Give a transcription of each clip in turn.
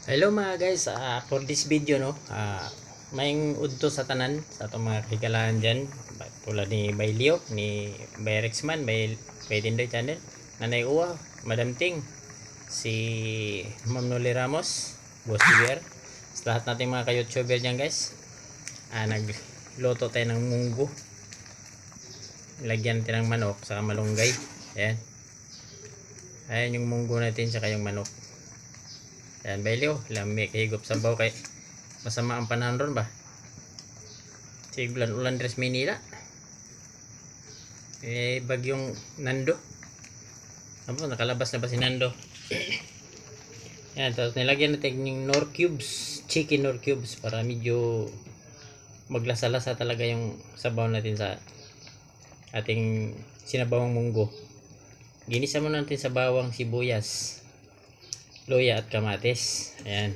Hello mga guys, for this video no, maing udto sa tanan sa atong mga kaigalaan dyan tulad ni Bay Leo, ni Bay Rexman, Bay Tindoy Channel, Nanay Uwa, Madam Ting, si Ma'am Noli Ramos, Boss Javier, sa lahat nating mga ka-YouTuber dyan guys. Nagluto tayo ng munggo, lagyan natin ng manok sa malunggay. Ayan yung munggo natin saka yung manok. Yan, Bailio, lami kay higop sabaw kay masama ang panahon ron ba? Siglan ulan Dres Manila. Bagyong Nando. Ano, nakalabas na ba si Nando? Yan, tapos nilagyan natin yung Knorr cubes, chicken Knorr cubes para medyo maglasa-lasa talaga yung sabaw natin sa ating sinabawang munggo. Ginisa muna natin sa bawang sibuyas, luya at kamatis. Ayan.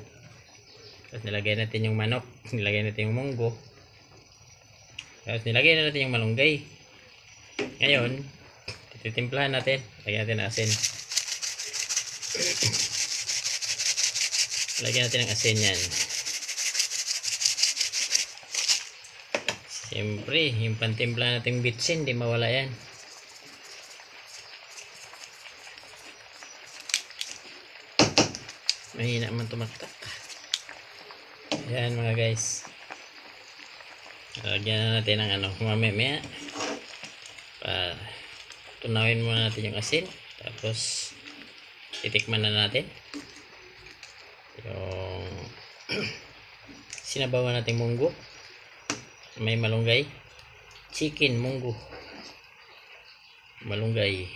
Tapos nilagay natin yung manok, nilagay natin yung munggo, tapos nilagay na natin yung malunggay. Ngayon titimplahan natin, lagyan natin ng asin. Lagyan natin ng asin yan. Siyempre yung pantimpla natin bitsin, di mawala yan. Mahina man tumaktak. Ayan mga guys, lagyan na natin ng mamaya tunawin muna natin yung asin, tapos titikman na natin yung sinabawan natin munggo, may malunggay, chicken munggo malunggay.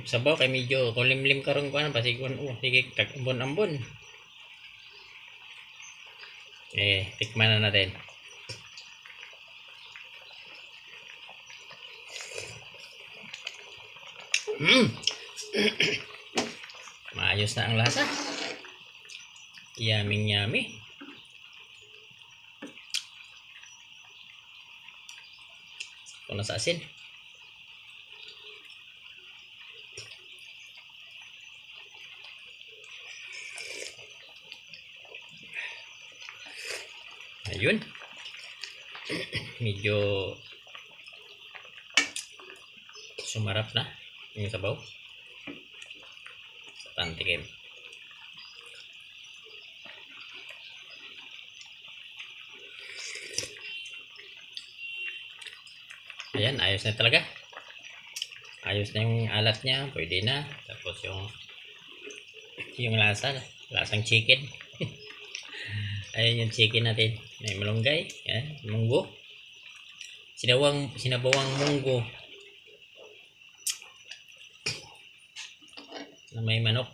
Sabaw kay medyo kulimlim karon ko na pasigon sige ambon. Tikman na natin. Maayos na ang lasa. Yummy. Kung nasa asin. Ayun. Medyo sumarap na yung sabaw. Sa tantikim. Ayan, ayos na talaga. Ayos na yung alat niya, pwede na. Tapos yung lasang chicken. Ayan yung chicken natin. May malunggay, yan, munggo. Sinabawang munggo na may manok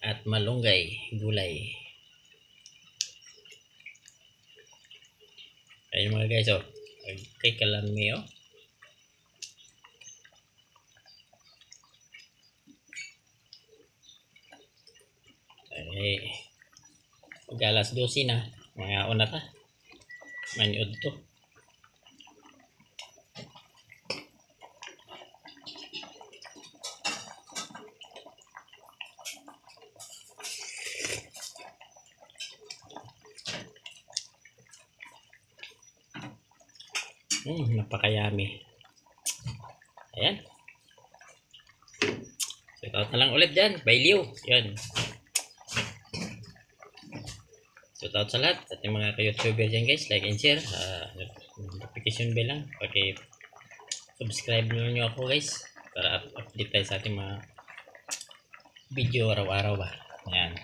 at malunggay, gulay. Ayan mga guys, okay, kalami alas 12 na, mga una ta manyod to. Napakayami. Ayan, check out na lang ulit dyan, Bay Leo. Yan, shout out sa lahat at yung mga ka-YouTuber dyan guys, like and share, notification bell lang, subscribe nyo ako guys para update tayo sa ating mga video araw-araw ba. Ayan,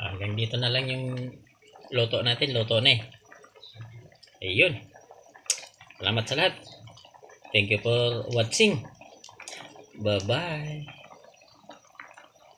hanggang dito na lang yung luto natin, luto na ayun, salamat sa lahat, thank you for watching, bye bye.